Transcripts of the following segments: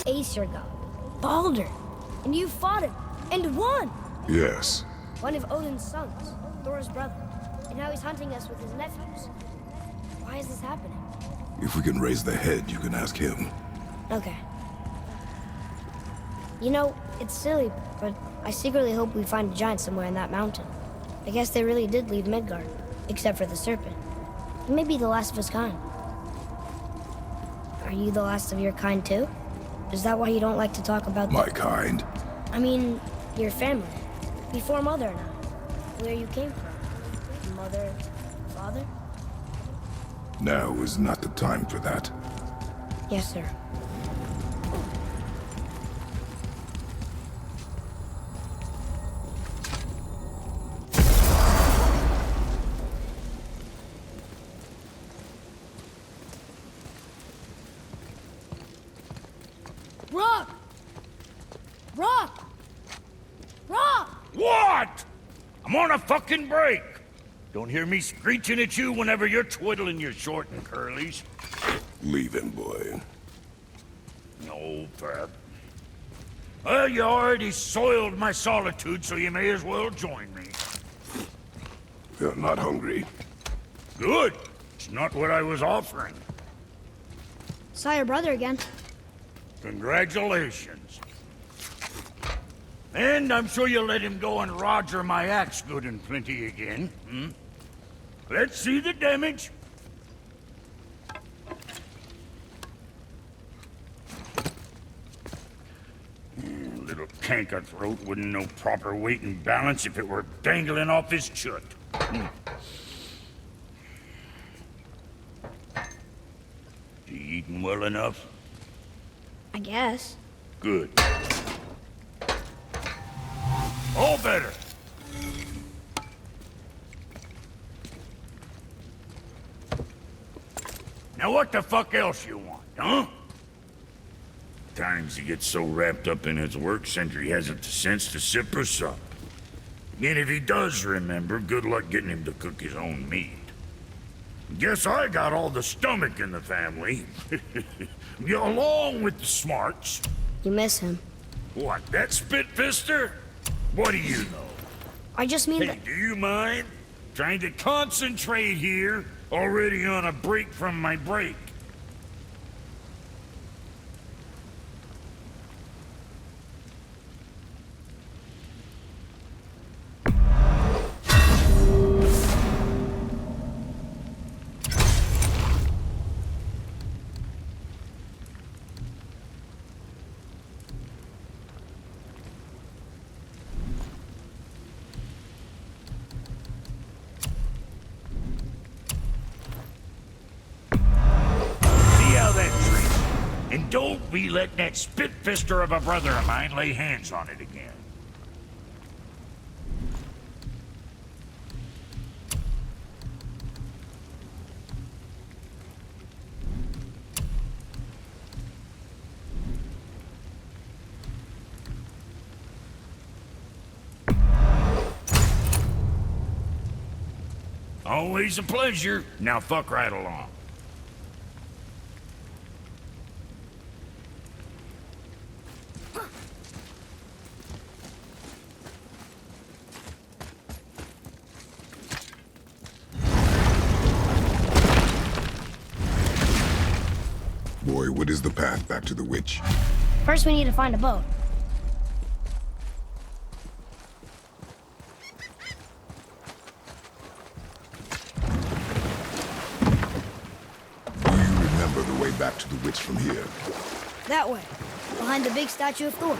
Aesir god, Baldur. And you fought him, and won! Yes. One of Odin's sons, Thor's brother. And now he's hunting us with his nephews. Why is this happening? If we can raise the head, you can ask him. Okay. You know, it's silly, but I secretly hope we find a giant somewhere in that mountain. I guess they really did leave Midgard, except for the serpent. He may be the last of his kind. Are you the last of your kind too? Is that why you don't like to talk about My kind? I mean, your family. Before Mother and I. Where you came from. Mother, father? Now is not the time for that. Yes, sir. Rock! Rock! Rock! What? I'm on a fucking break. Don't hear me screeching at you whenever you're twiddling your short and curlies. Leave him, boy. No, Pep. Well, you already soiled my solitude, so you may as well join me. You're not hungry. Good. It's not what I was offering. Saw your brother again. Congratulations. And I'm sure you'll let him go and roger my axe good and plenty again, hmm? Let's see the damage. Little canker throat wouldn't know proper weight and balance if it were dangling off his chut. You eating well enough? I guess. Good. All better. Now what the fuck else you want, huh? Times he gets so wrapped up in his work, Sentry hasn't the sense to sip or sup. And if he does remember, good luck getting him to cook his own meat. Guess I got all the stomach in the family. Along with the smarts. You miss him. What, that spit-fister? What do you know? I just mean Hey, that... do you mind? Trying to concentrate here, already on a break from my break. And don't be letting that spit-fister of a brother of mine lay hands on it again. Always a pleasure. Now fuck right along. Boy, what is the path back to the witch? First we need to find a boat. Do you remember the way back to the witch from here? That way. Behind the big statue of Thor.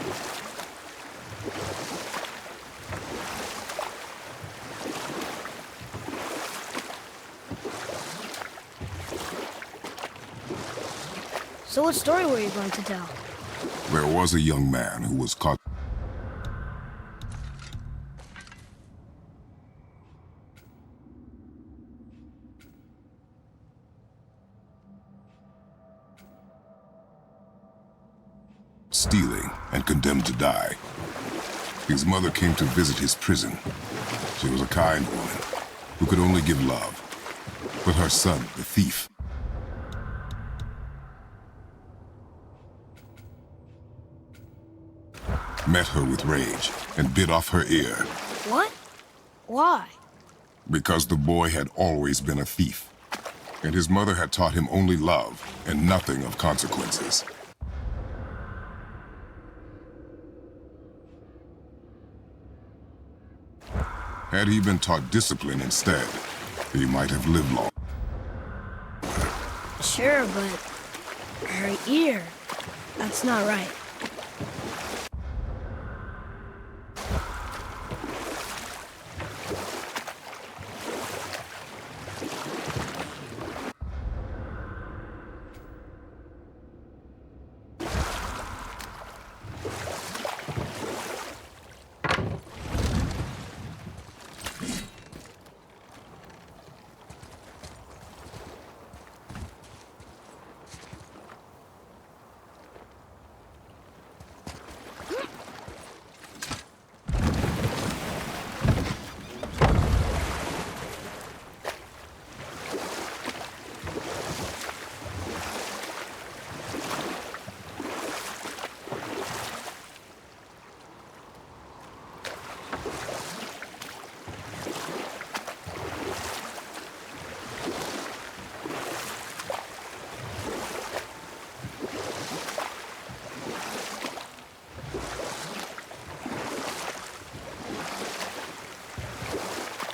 So what story were you going to tell? There was a young man who was caught stealing and condemned to die. His mother came to visit his prison. She was a kind woman who could only give love. But her son, the thief, met her with rage and bit off her ear. What? Why? Because the boy had always been a thief, and his mother had taught him only love and nothing of consequences. Had he been taught discipline instead, he might have lived long. Sure, but her ear, that's not right.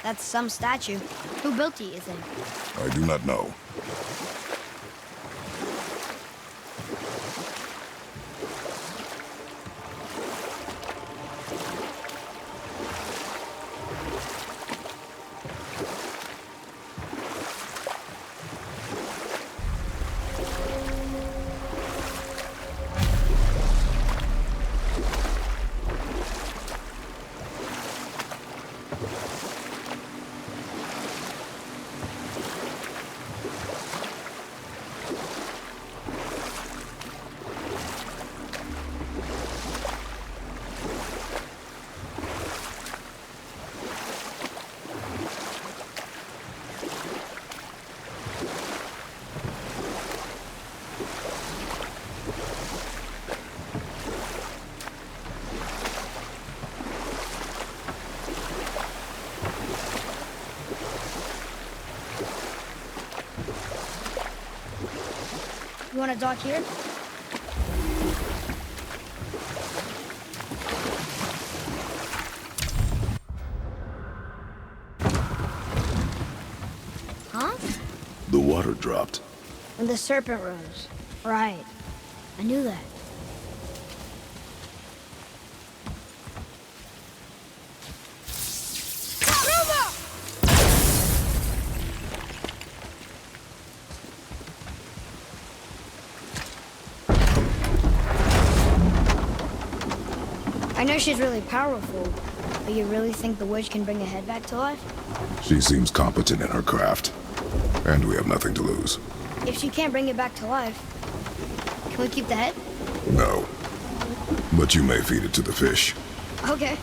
That's some statue. Who built it, you think? I do not know. You want to dock here? Huh? The water dropped. When the serpent rose. Right. I knew that. I know she's really powerful, but you really think the witch can bring a head back to life? She seems competent in her craft, and we have nothing to lose. If she can't bring it back to life, can we keep the head? No. But you may feed it to the fish. Okay.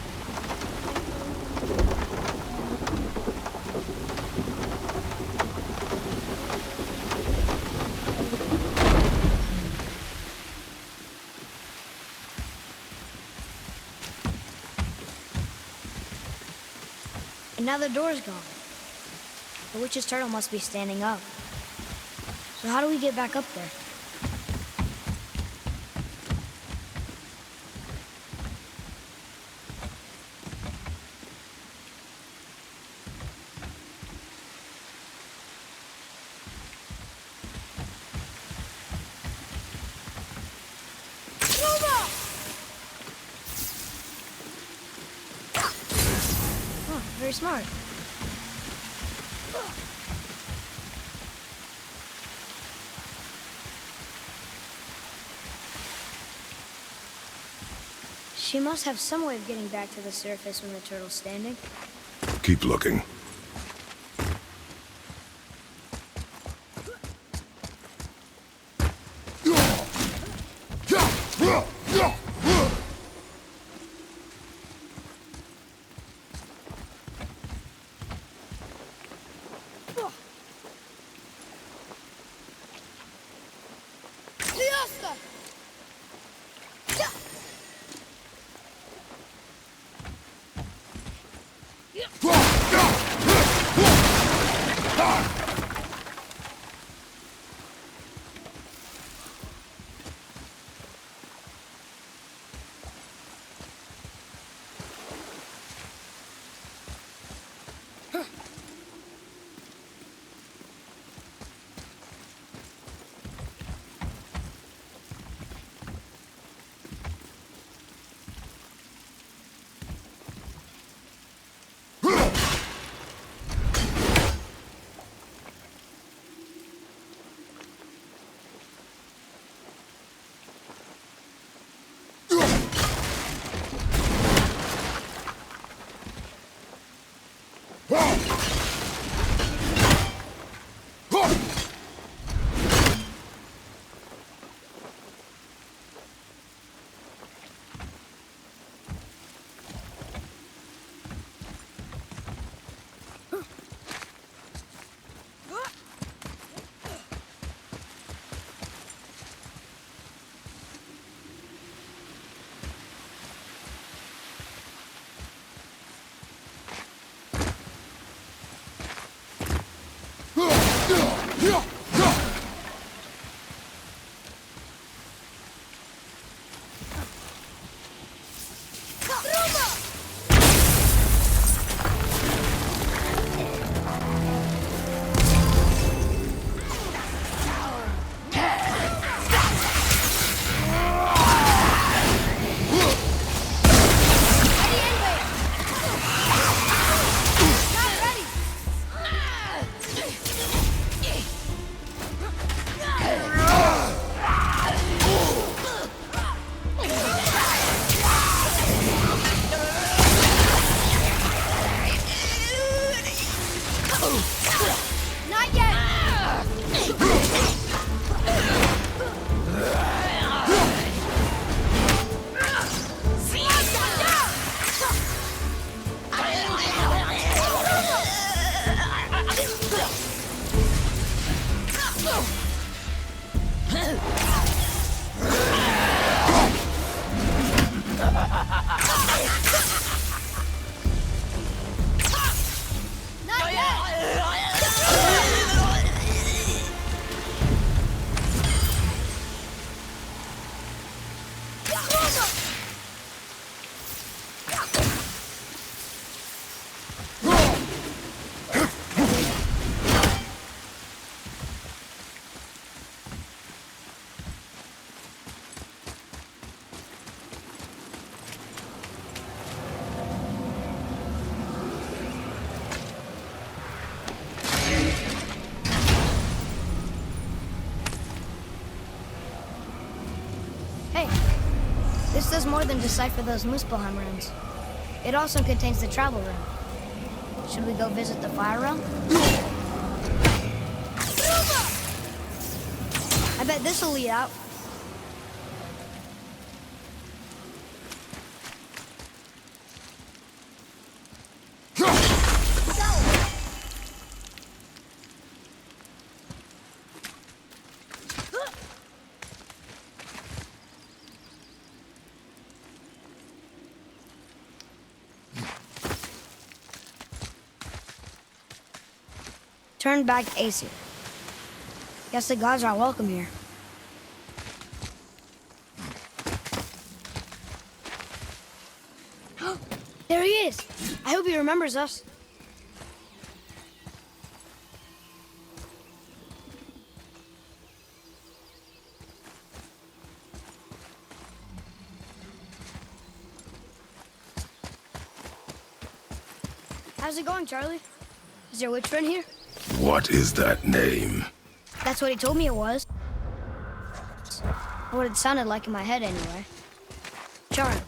And now the door's gone. The witch's turtle must be standing up. So how do we get back up there? Oh, very smart. She must have some way of getting back to the surface when the turtle's standing. Keep looking. Hey, this does more than decipher those Muspelheim runes. It also contains the travel rune. Should we go visit the fire realm? I bet this'll lead out. Turn back to Aesir. Guess the gods are welcome here. There he is! I hope he remembers us. How's it going, Charlie? Is your witch friend here? What is that name? That's what he told me it was. Or what it sounded like in my head, anyway. Charlie.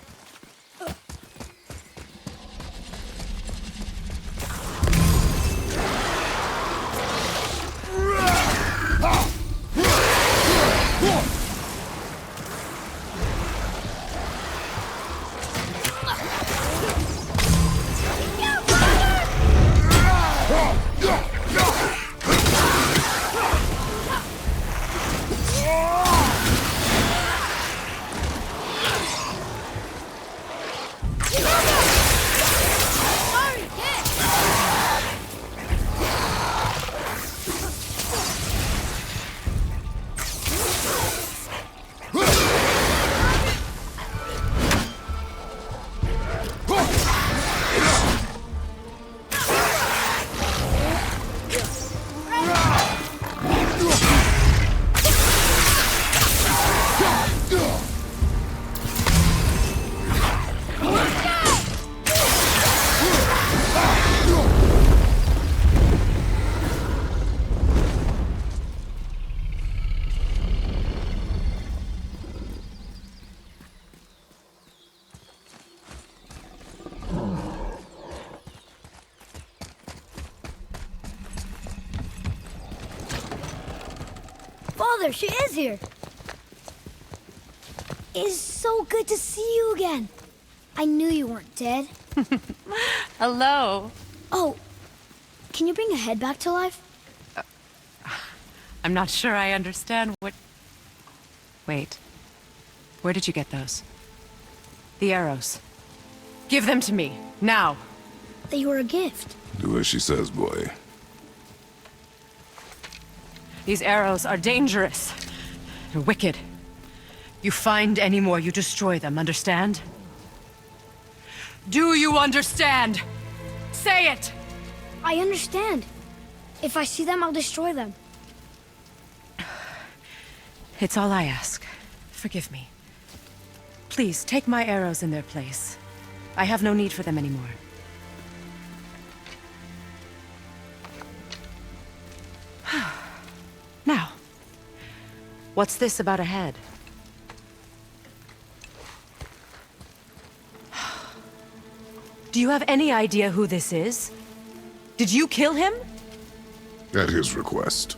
Father, she is here. It's so good to see you again. I knew you weren't dead. Hello. Oh, can you bring a head back to life? I'm not sure I understand what... Wait. Where did you get those? The arrows. Give them to me, now. They were a gift. Do as she says, boy. These arrows are dangerous. They're wicked. You find any more, you destroy them, understand? Do you understand? Say it! I understand. If I see them, I'll destroy them. It's all I ask. Forgive me. Please, take my arrows in their place. I have no need for them anymore. Now, what's this about a head? Do you have any idea who this is? Did you kill him? At his request.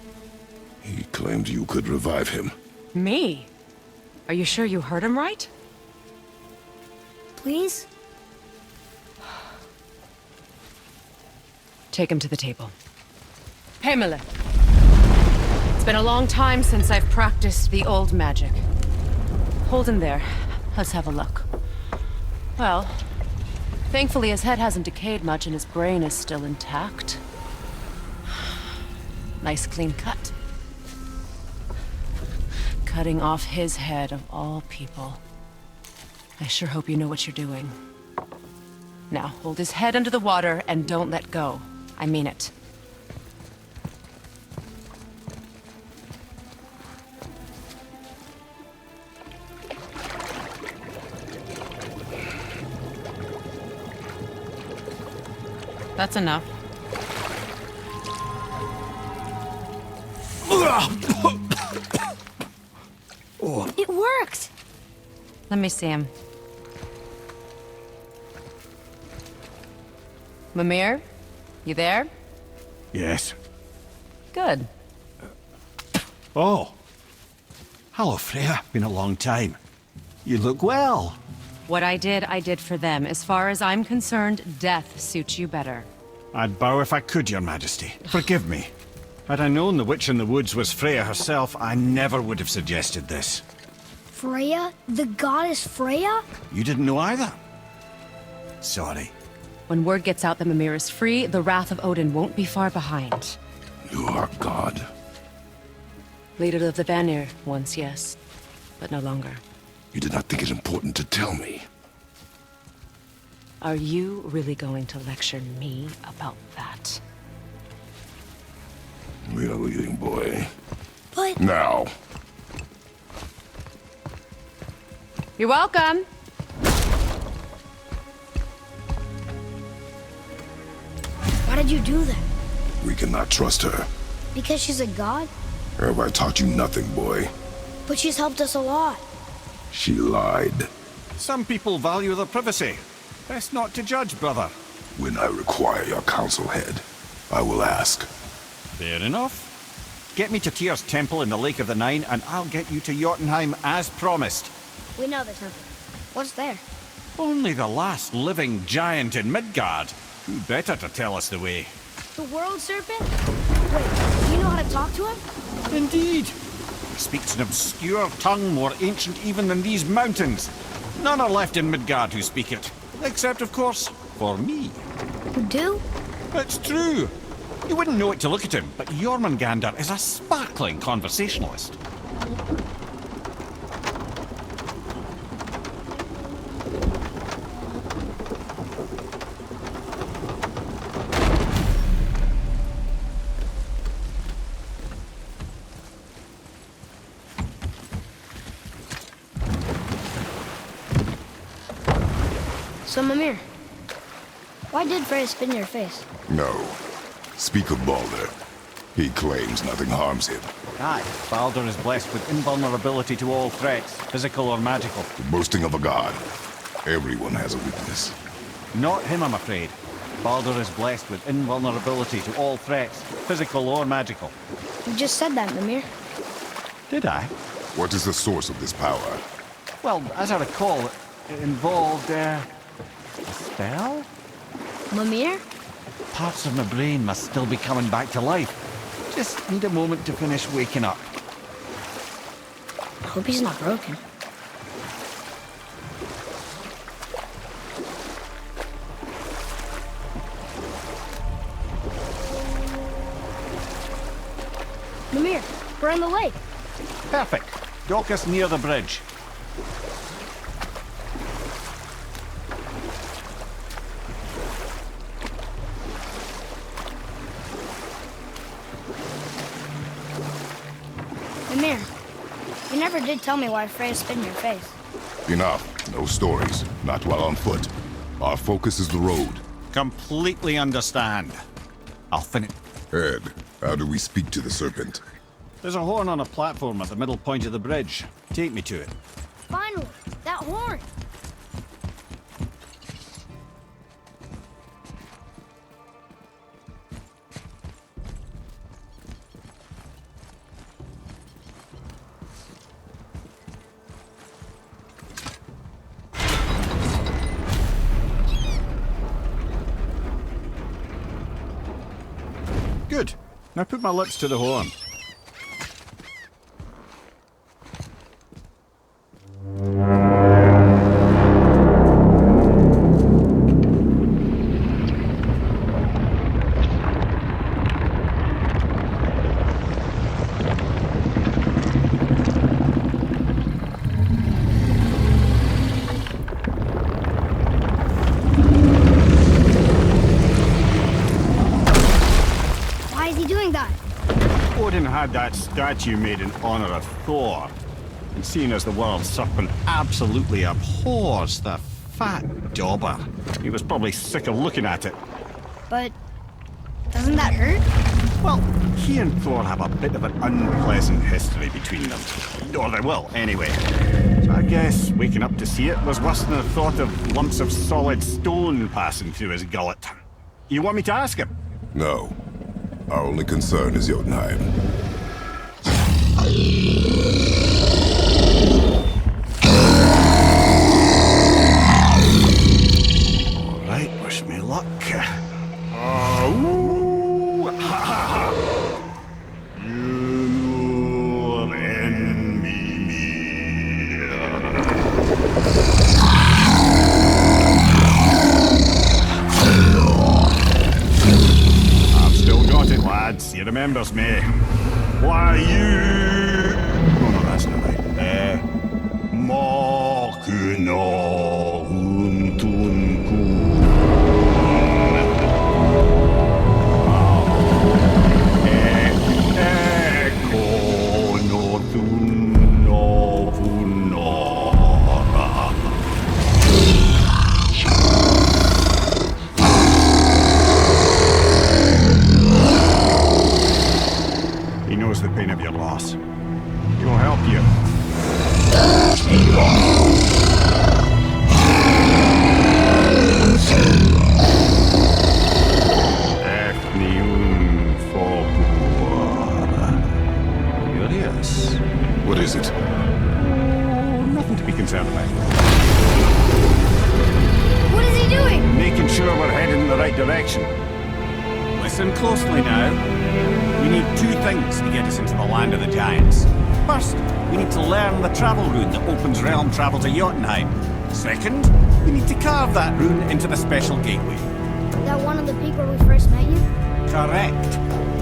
He claimed you could revive him. Me? Are you sure you heard him right? Please? Take him to the table. Pamela! been a long time since I've practiced the old magic. Hold him there. Let's have a look. Well, thankfully his head hasn't decayed much and his brain is still intact. Nice clean cut. Cutting off his head of all people. I sure hope you know what you're doing. Now, hold his head under the water and don't let go. I mean it. That's enough. It worked! Let me see him. Mimir? You there? Yes. Good. Oh. Hello, Freya. Been a long time. You look well. What I did for them. As far as I'm concerned, death suits you better. I'd bow if I could, Your Majesty. Forgive me. Had I known the witch in the woods was Freya herself, I never would have suggested this. Freya? The goddess Freya? You didn't know either? Sorry. When word gets out that Mimir is free, the wrath of Odin won't be far behind. You are God. Leader of the Vanir, once, yes. But no longer. You did not think it important to tell me. Are you really going to lecture me about that? We are leaving, boy. But... Now. You're welcome! Why did you do that? We cannot trust her. Because she's a god? Have I taught you nothing, boy? But she's helped us a lot. She lied. Some people value their privacy. Best not to judge, brother. When I require your council head, I will ask. Fair enough. Get me to Tyr's temple in the Lake of the Nine, and I'll get you to Jotunheim as promised. We know the temple. What's there? Only the last living giant in Midgard. Who better to tell us the way? The world serpent? Wait, do you know how to talk to him? Indeed. He speaks an obscure tongue more ancient even than these mountains. None are left in Midgard who speak it. Except, of course, for me. You do? It's true. You wouldn't know it to look at him, but Jormungandr is a sparkling conversationalist. So, Mimir, why did Freya spit in your face? No. Speak of Baldur. He claims nothing harms him. Aye, Baldur is blessed with invulnerability to all threats, physical or magical. The boasting of a god. Everyone has a weakness. Not him, I'm afraid. Baldur is blessed with invulnerability to all threats, physical or magical. You just said that, Mimir. Did I? What is the source of this power? Well, as I recall, it involved, a spell? Mimir? Parts of my brain must still be coming back to life. Just need a moment to finish waking up. I hope he's not broken. Mimir, we're in the lake. Perfect. Dock us near the bridge. Mimir, you never did tell me why Freya spit in your face. Enough. No stories. Not while on foot. Our focus is the road. Completely understand. I'll finish. Ed, how do we speak to the serpent? There's a horn on a platform at the middle point of the bridge. Take me to it. Finally, that horn. Good. Now put my lips to the horn. statue made in honor of Thor. And seeing as the world serpent absolutely abhors the fat dauber, he was probably sick of looking at it. But doesn't that hurt? Well, he and Thor have a bit of an unpleasant history between them. Or they will, anyway. So I guess waking up to see it was worse than the thought of lumps of solid stone passing through his gullet. You want me to ask him? No. Our only concern is Jotunheim. All right, wish me luck. Oh, ha ha ha! You and me. I've still got it, lads. He remembers me. Why you? Oh no, that's not right. Makuna Huntunku. He knows the pain of your loss. He will help you. Curious. What is it? Oh, nothing to be concerned about. What is he doing? Making sure we're heading in the right direction. Listen closely now. We need two things to get us into the land of the giants. First, we need to learn the travel rune that opens realm travel to Jotunheim. Second, we need to carve that rune into the special gateway. That one on the peak where we first met you? Correct.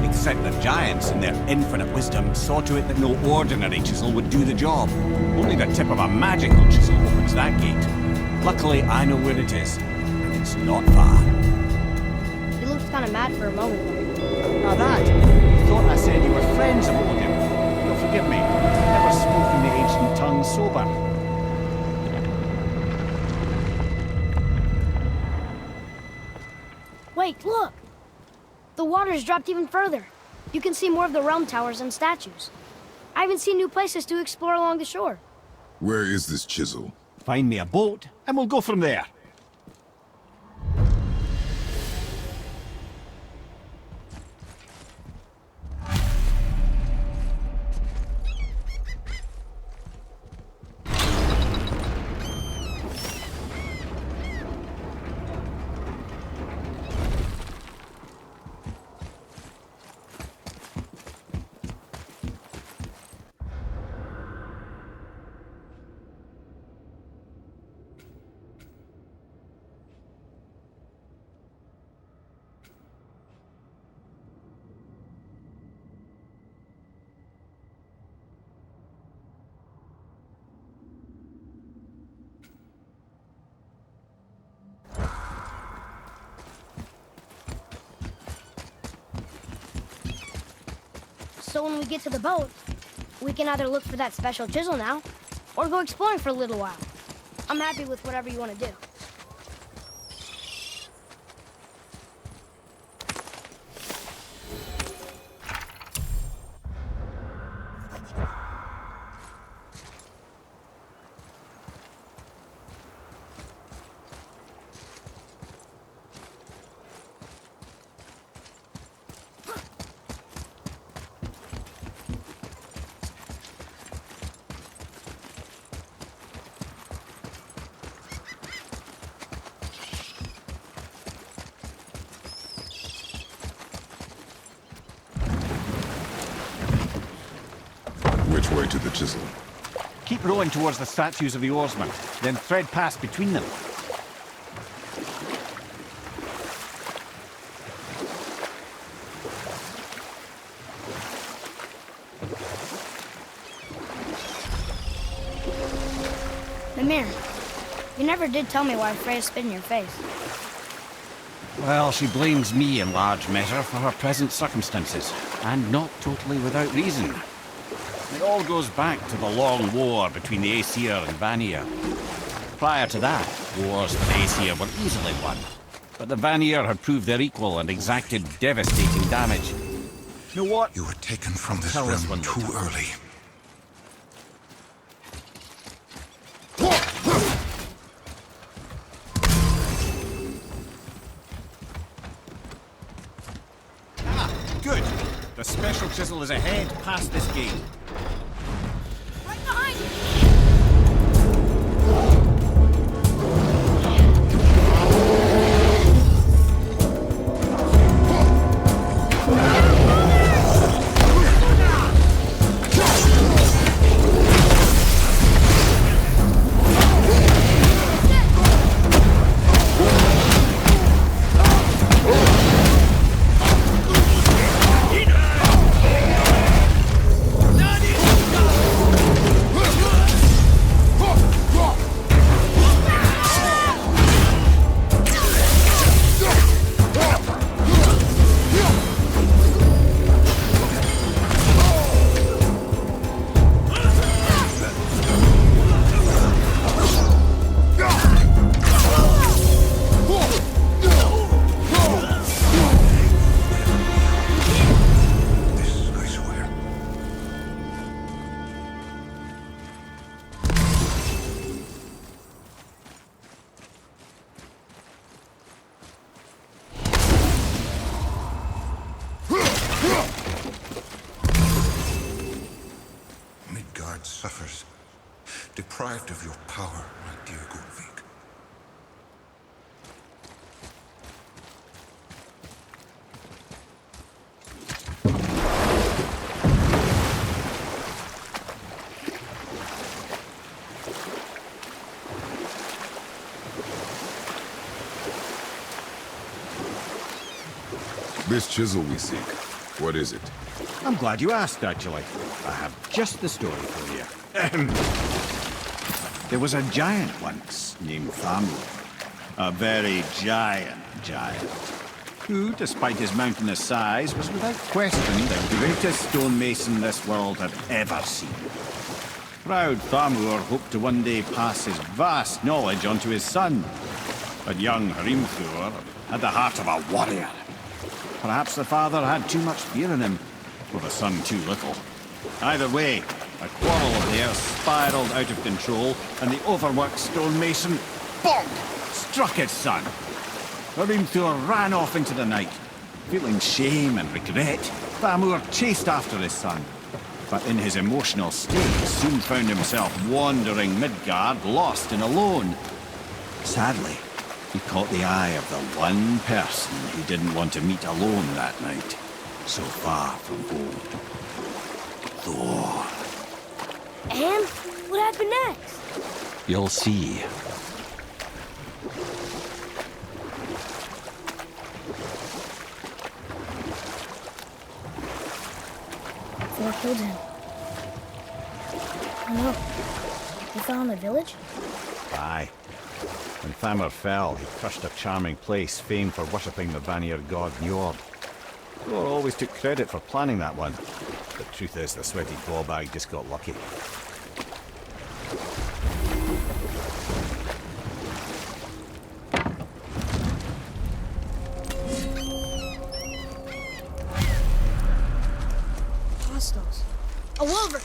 Except the giants, in their infinite wisdom, saw to it that no ordinary chisel would do the job. Only the tip of a magical chisel opens that gate. Luckily, I know where it is, and it's not far. He looked kind of mad for a moment. Now that, thought I said you were friends of Odin. You'll forgive me. Never spoken the ancient tongue sober. Wait, look! The water's dropped even further. You can see more of the realm towers and statues. I even see new places to explore along the shore. Where is this chisel? Find me a boat, and we'll go from there. So when we get to the boat, we can either look for that special chisel now, or go exploring for a little while. I'm happy with whatever you want to do. Which way to the chisel? Keep rowing towards the statues of the oarsmen, then thread past between them. Mimir, you never did tell me why Freya spit in your face. Well, she blames me in large measure for her present circumstances, and not totally without reason. It all goes back to the long war between the Aesir and Vanir. Prior to that, wars for the Aesir were easily won. But the Vanir had proved their equal and exacted devastating damage. You know what? You were taken from this Tell us realm when too later. early. Good. The special chisel is ahead past this gate. Right behind you! This, I swear. Midgard suffers, deprived of your power, my dear Gunnvig. This chisel we seek, what is it? I'm glad you asked, actually. I have just the story for you. There was a giant once named Thamur. A very giant, who, despite his mountainous size, was without question the greatest stonemason this world had ever seen. Proud Thamur hoped to one day pass his vast knowledge on to his son. But young Hrimthur had the heart of a warrior. Perhaps the father had too much fear in him, or the son too little. Either way, a quarrel of theirs spiraled out of control, and the overworked stonemason, bonk, struck his son. Hrimthur ran off into the night. Feeling shame and regret, Thamur chased after his son. But in his emotional state, soon found himself wandering Midgard, lost and alone. Sadly, he caught the eye of the one person he didn't want to meet alone that night, so far from home. Thor. And what happened next? You'll see. Thor killed him. Oh no. He fell in the village? Aye. When Thamur fell, he crushed a charming place famed for worshipping the Vanir god Njord. Thor always took credit for planning that one. The truth is, the sweaty ballbag just got lucky. Hostiles. A wolver!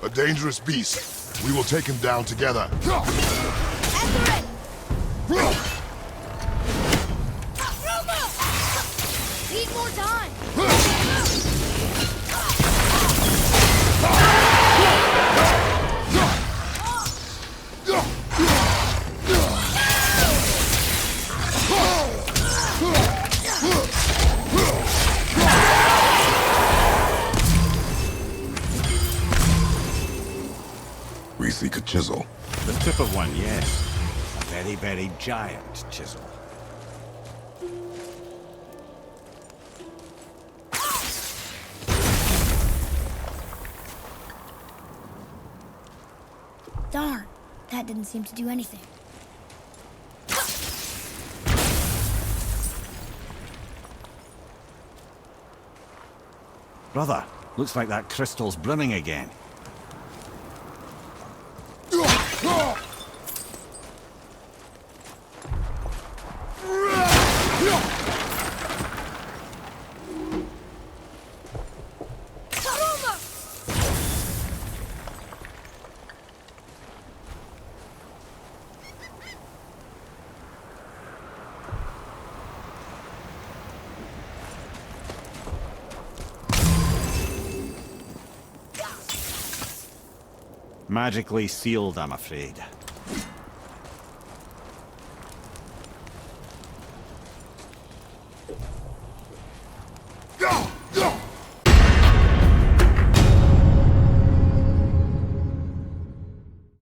A dangerous beast. We will take him down together. Ethelred! Need more time! We seek a chisel. The tip of one, yes. A very, very giant chisel. Darn, that didn't seem to do anything. Brother, looks like that crystal's brimming again. Magically sealed, I'm afraid.